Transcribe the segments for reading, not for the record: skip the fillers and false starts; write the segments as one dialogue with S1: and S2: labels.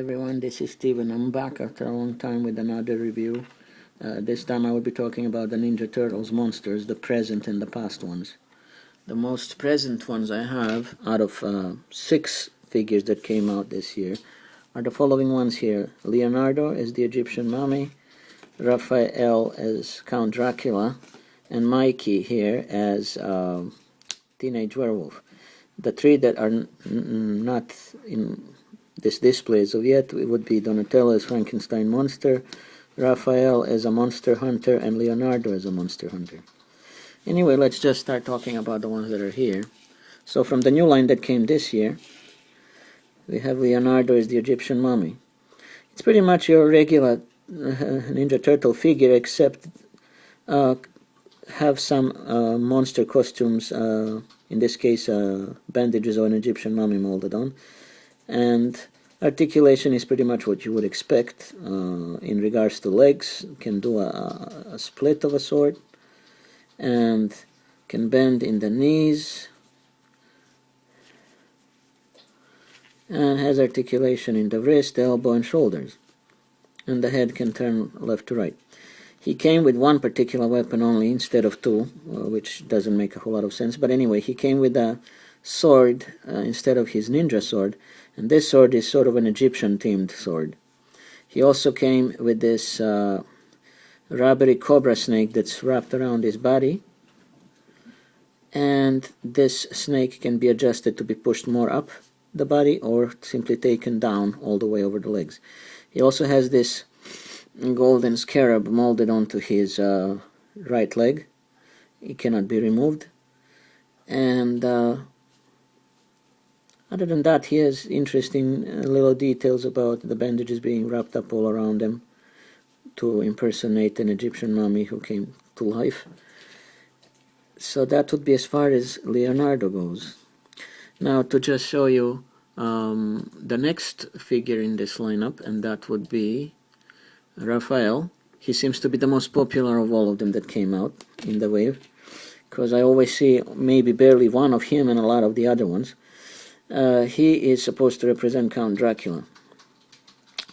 S1: Everyone, this is Steven. I'm back after a long time with another review. This time I will be talking about the Ninja Turtles monsters, the present and the past ones. The most present ones I have, out of 6 figures that came out this year, are the following ones here. Leonardo as the Egyptian mummy, Raphael as Count Dracula, and Mikey here as Teenage Werewolf. The 3 that are not in this display as of yet, it would be Donatello as Frankenstein monster, Raphael as a monster hunter, and Leonardo as a monster hunter. Anyway, let's just start talking about the ones that are here. So from the new line that came this year, we have Leonardo as the Egyptian mummy. It's pretty much your regular Ninja Turtle figure, except have some monster costumes, in this case bandages or an Egyptian mummy molded on. And articulation is pretty much what you would expect. In regards to legs, can do a split of a sort, and can bend in the knees, and has articulation in the wrist, elbow, and shoulders. And the head can turn left to right. He came with one particular weapon only instead of 2, which doesn't make a whole lot of sense. But anyway, he came with a sword instead of his ninja sword, and this sword is sort of an Egyptian-themed sword. He also came with this rubbery cobra snake that's wrapped around his body, and this snake can be adjusted to be pushed more up the body or simply taken down all the way over the legs. He also has this golden scarab molded onto his right leg. It cannot be removed, and other than that, he has interesting little details about the bandages being wrapped up all around him to impersonate an Egyptian mummy who came to life. So that would be as far as Leonardo goes. Now to just show you the next figure in this lineup, and that would be Raphael. He seems to be the most popular of all of them that came out in the wave, because I always see maybe barely one of him and a lot of the other ones. He is supposed to represent Count Dracula.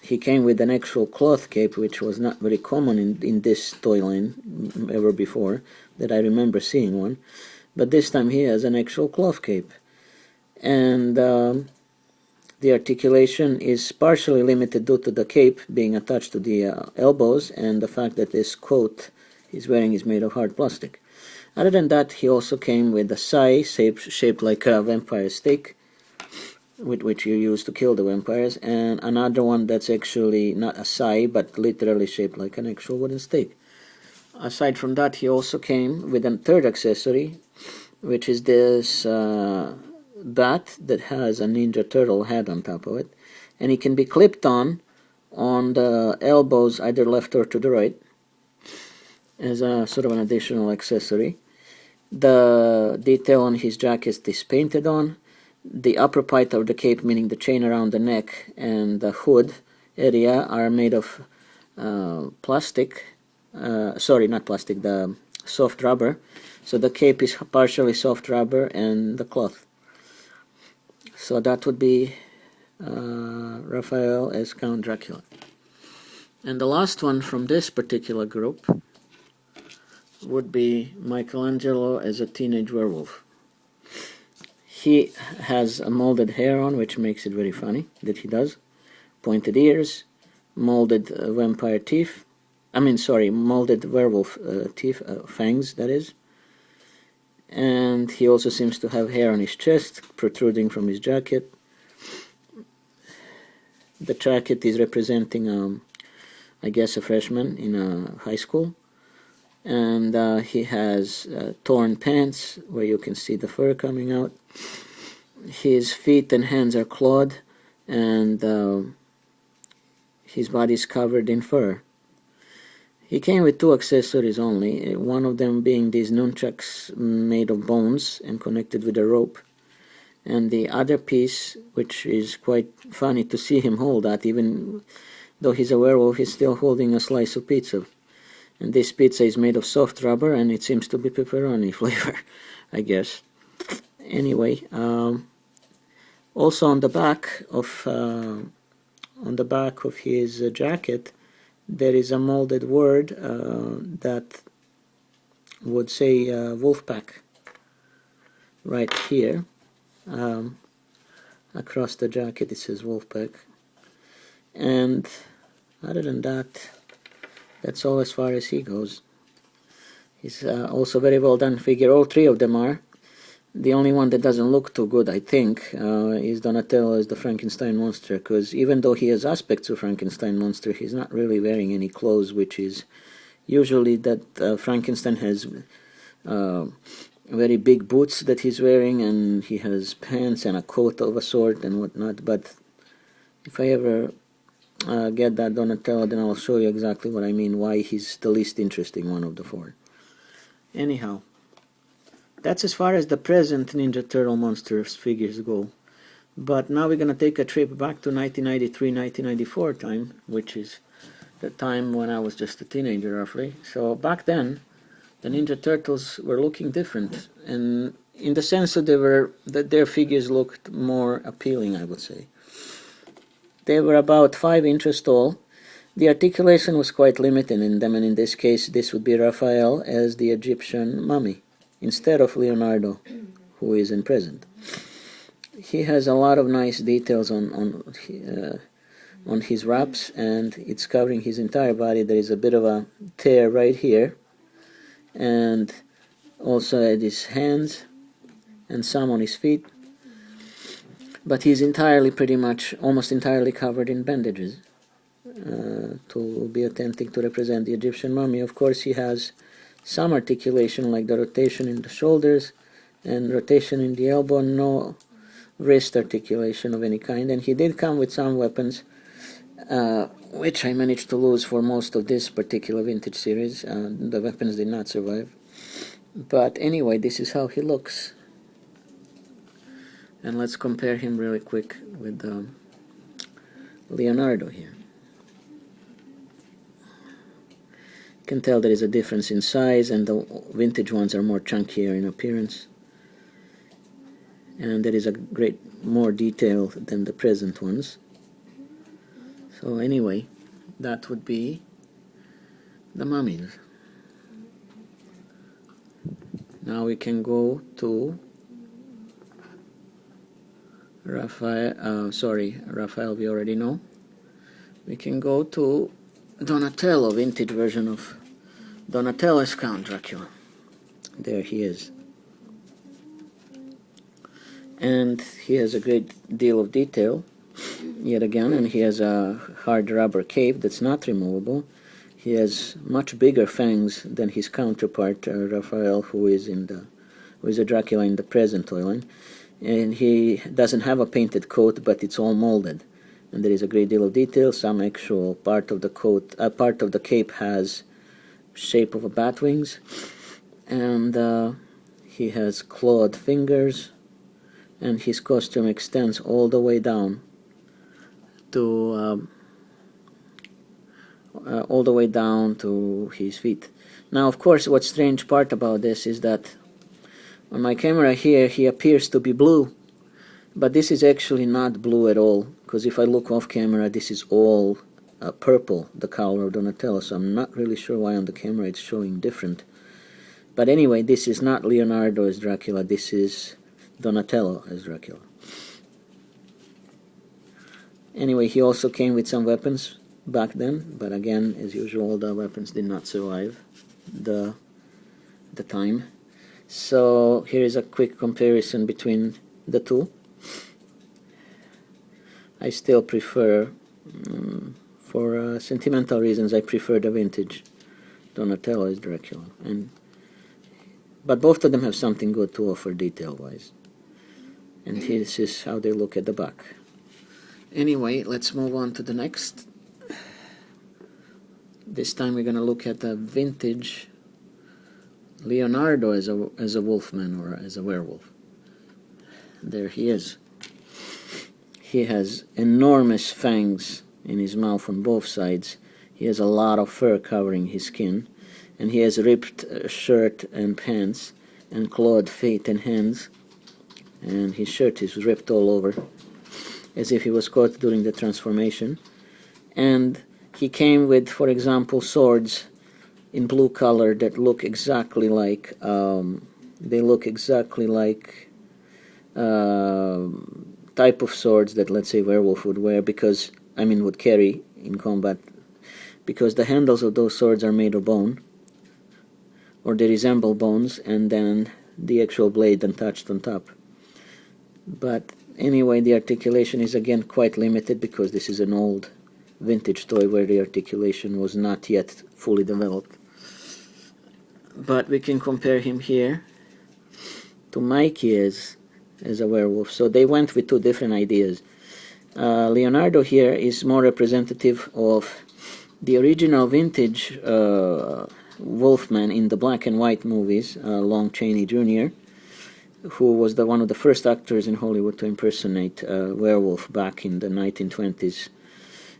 S1: He came with an actual cloth cape, which was not very common in this toy line ever before, that I remember seeing one. But this time he has an actual cloth cape. And the articulation is partially limited due to the cape being attached to the elbows, and the fact that this coat he's wearing is made of hard plastic. Other than that, he also came with a sai shaped like a vampire stake, with which you use to kill the vampires, and another one that's actually not a sai, but literally shaped like an actual wooden stake. Aside from that, he also came with a third accessory, which is this bat that has a Ninja Turtle head on top of it, and it can be clipped on the elbows, either left or to the right, as a sort of an additional accessory. The detail on his jacket is painted on. The upper part of the cape, meaning the chain around the neck and the hood area, are made of plastic. Sorry, not plastic, the soft rubber. So the cape is partially soft rubber and the cloth. So that would be Raphael as Count Dracula. And the last one from this particular group would be Michelangelo as a teenage werewolf. He has a molded hair on, which makes it very funny that he does. Pointed ears, molded vampire teeth. Molded werewolf teeth, fangs, that is. And he also seems to have hair on his chest, protruding from his jacket. The jacket is representing, I guess, a freshman in a high school. And he has torn pants, where you can see the fur coming out. His feet and hands are clawed, and his body is covered in fur. He came with 2 accessories only, one of them being these nunchucks made of bones and connected with a rope, and the other piece, which is quite funny to see him hold that, even though he's a werewolf, he's still holding a slice of pizza. And this pizza is made of soft rubber, and it seems to be pepperoni flavor, I guess. Anyway, also on the back of on the back of his jacket there is a molded word that would say Wolfpack right here. Across the jacket it says Wolfpack, and other than that, that's all as far as he goes. He's also very well done figure. All three of them are. The only one that doesn't look too good, I think, is Donatello as the Frankenstein monster, because even though he has aspects of Frankenstein monster, he's not really wearing any clothes, which is usually that Frankenstein has very big boots that he's wearing, and he has pants and a coat of a sort and whatnot. But if I ever get that Donatello, then I'll show you exactly what I mean, why he's the least interesting one of the four. Anyhow, that's as far as the present Ninja Turtle monsters figures go. But now we're going to take a trip back to 1993-1994 time, which is the time when I was just a teenager roughly. So back then, the Ninja Turtles were looking different, and in the sense that their figures looked more appealing, I would say. They were about 5 inches tall. The articulation was quite limited in them, and in this case this would be Raphael as the Egyptian mummy, instead of Leonardo, who is in present. He has a lot of nice details on his wraps, and it's covering his entire body. There is a bit of a tear right here, and also at his hands, and some on his feet. But he's entirely, pretty much, almost entirely covered in bandages to be authentic, to represent the Egyptian mummy. Of course, he has some articulation, like the rotation in the shoulders and rotation in the elbow, no wrist articulation of any kind. And he did come with some weapons, which I managed to lose for most of this particular vintage series. The weapons did not survive. But anyway, this is how he looks. And let's compare him really quick with Leonardo here. You can tell there is a difference in size, and the vintage ones are more chunkier in appearance. And there is a great more detail than the present ones. So anyway, that would be the mummies. Now we can go to Raphael we already know. We can go to Donatello, vintage version of Donatello as Count Dracula. There he is. And he has a great deal of detail, yet again, and he has a hard rubber cape that's not removable. He has much bigger fangs than his counterpart, Raphael, who is a Dracula in the present toyline. And he doesn't have a painted coat, but it's all molded, and there is a great deal of detail. Some actual part of the coat, part of the cape has shape of a bat wings, and he has clawed fingers, and his costume extends all the way down to his feet. Now, of course, what's strange part about this is that on my camera here, he appears to be blue, but this is actually not blue at all, because if I look off camera, this is all purple, the color of Donatello, so I'm not really sure why on the camera it's showing different. But anyway, this is not Leonardo as Dracula, this is Donatello as Dracula. Anyway, he also came with some weapons back then, but again, as usual, the weapons did not survive the time. So here is a quick comparison between the two. I still prefer, for sentimental reasons, I prefer the vintage Donatello as Dracula. But both of them have something good to offer detail-wise. And this is how they look at the back. Anyway, let's move on to the next. This time we're going to look at the vintage Leonardo as a wolfman or as a werewolf. There he is. He has enormous fangs in his mouth on both sides. He has a lot of fur covering his skin, and he has ripped shirt and pants and clawed feet and hands, and his shirt is ripped all over as if he was caught during the transformation. And he came with, for example, swords in blue color that look exactly like type of swords that, let's say, werewolf would wear, because would carry in combat, because the handles of those swords are made of bone, or they resemble bones, and then the actual blade attached on top. But anyway, the articulation is again quite limited, because this is an old vintage toy where the articulation was not yet fully developed. But we can compare him here to Mikey as a werewolf. So they went with two different ideas. Leonardo here is more representative of the original vintage Wolfman in the black and white movies, Lon Chaney Jr., who was one of the first actors in Hollywood to impersonate a werewolf back in the 1920s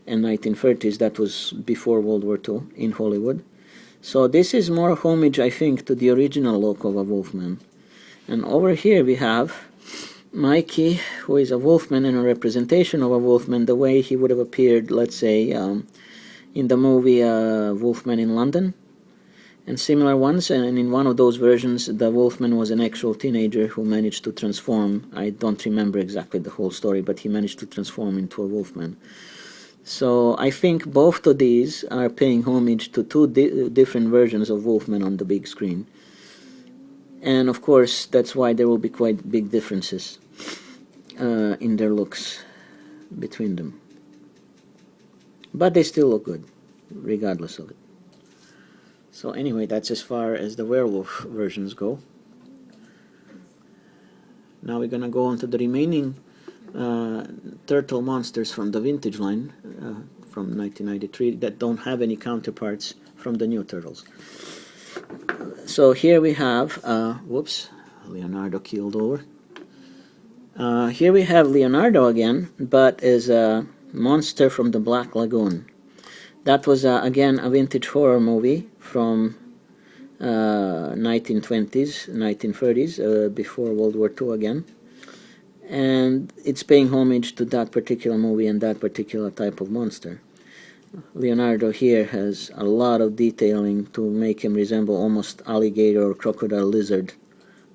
S1: and 1930s. That was before World War II in Hollywood. So this is more homage, I think, to the original look of a Wolfman. And over here we have Mikey, who is a Wolfman and a representation of a Wolfman, the way he would have appeared, let's say, in the movie Wolfman in London, and similar ones. And in one of those versions, the Wolfman was an actual teenager who managed to transform. I don't remember exactly the whole story, but he managed to transform into a Wolfman. So I think both of these are paying homage to two different versions of Wolfman on the big screen. And of course, that's why there will be quite big differences in their looks between them. But they still look good, regardless of it. So anyway, that's as far as the werewolf versions go. Now we're gonna go on to the remaining turtle monsters from the vintage line from 1993 that don't have any counterparts from the new turtles. So here we have, whoops, Leonardo keeled over. Here we have Leonardo again, but as a monster from the Black Lagoon. That was again a vintage horror movie from 1920s, 1930s, before World War II again. And it's paying homage to that particular movie and that particular type of monster. Leonardo here has a lot of detailing to make him resemble almost alligator or crocodile lizard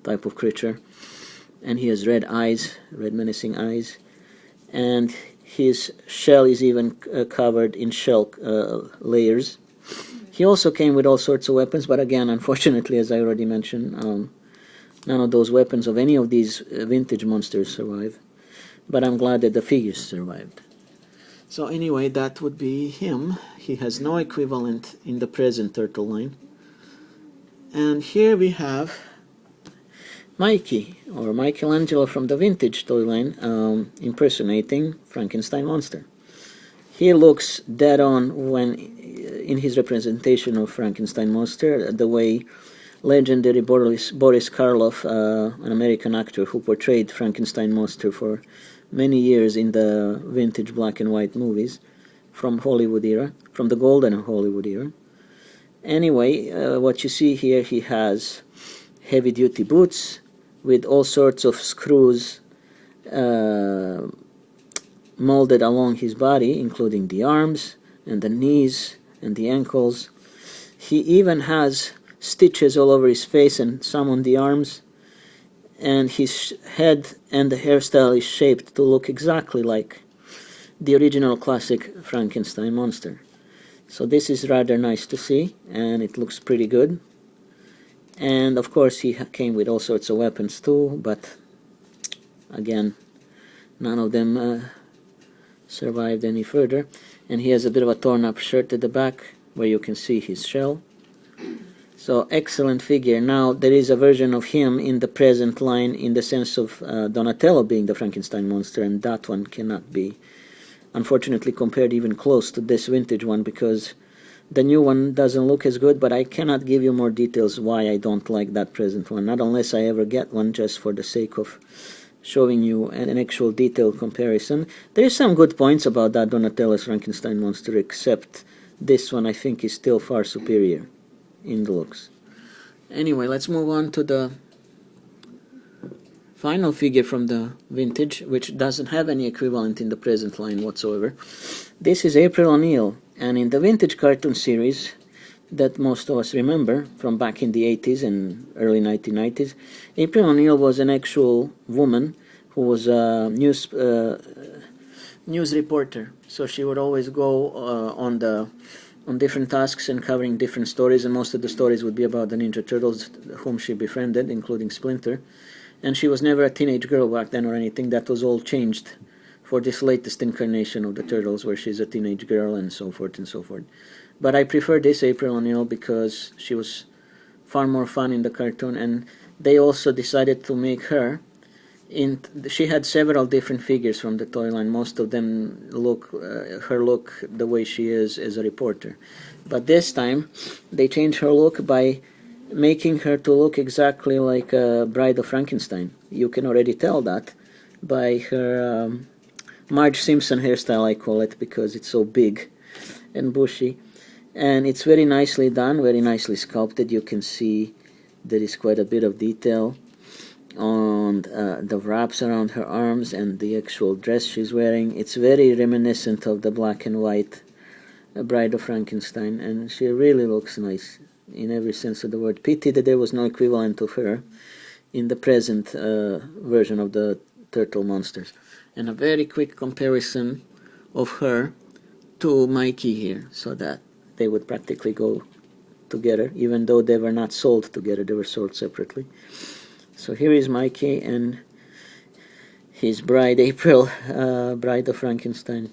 S1: type of creature. And he has red eyes, red menacing eyes. And his shell is even covered in shell layers. He also came with all sorts of weapons, but again, unfortunately, as I already mentioned, none of those weapons of any of these vintage monsters survive, but I'm glad that the figures survived. So anyway, that would be him. He has no equivalent in the present turtle line. And here we have Mikey, or Michelangelo from the vintage toy line, impersonating Frankenstein monster. He looks dead on when in his representation of Frankenstein monster, the way legendary Boris Karloff, an American actor who portrayed Frankenstein monster for many years in the vintage black and white movies from Hollywood era, from the golden Hollywood era. Anyway, what you see here, he has heavy-duty boots with all sorts of screws molded along his body, including the arms and the knees and the ankles. He even has stitches all over his face and some on the arms, and his head and the hairstyle is shaped to look exactly like the original classic Frankenstein monster. So this is rather nice to see, and it looks pretty good. And of course he came with all sorts of weapons too, but again, none of them survived any further. And he has a bit of a torn up shirt at the back where you can see his shell. So excellent figure. Now there is a version of him in the present line in the sense of Donatello being the Frankenstein monster, and that one cannot be unfortunately compared even close to this vintage one, because the new one doesn't look as good, but I cannot give you more details why I don't like that present one, not unless I ever get one, just for the sake of showing you an actual detailed comparison. There is some good points about that Donatello's Frankenstein monster, except this one I think is still far superior in the looks. Anyway, let's move on to the final figure from the vintage, which doesn't have any equivalent in the present line whatsoever. This is April O'Neil, and in the vintage cartoon series that most of us remember from back in the 80s and early 1990s, April O'Neil was an actual woman who was a news reporter. So she would always go on different tasks and covering different stories, and most of the stories would be about the Ninja Turtles, whom she befriended, including Splinter. And she was never a teenage girl back then or anything. That was all changed for this latest incarnation of the Turtles, where she's a teenage girl and so forth and so forth. But I prefer this April O'Neil because she was far more fun in the cartoon, and they also decided to make her she had several different figures from the toy line. Most of them her look the way she is as a reporter. But this time they changed her look by making her to look exactly like a Bride of Frankenstein. You can already tell that by her Marge Simpson hairstyle, I call it, because it's so big and bushy. And it's very nicely done, very nicely sculpted. You can see there is quite a bit of detail on the wraps around her arms and the actual dress she's wearing. It's very reminiscent of the black and white Bride of Frankenstein, and she really looks nice in every sense of the word. Pity that there was no equivalent of her in the present version of the Turtle Monsters. And a very quick comparison of her to Mikey here, so that they would practically go together, even though they were not sold together, they were sold separately. So here is Mikey and his bride April, Bride of Frankenstein.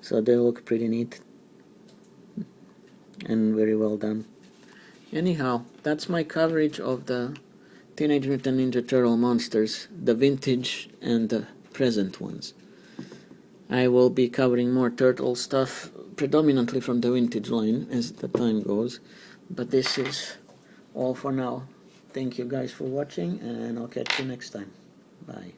S1: So they look pretty neat and very well done. Anyhow, that's my coverage of the Teenage Mutant Ninja Turtle monsters, the vintage and the present ones. I will be covering more turtle stuff, predominantly from the vintage line as the time goes, but this is all for now. Thank you guys for watching, and I'll catch you next time. Bye.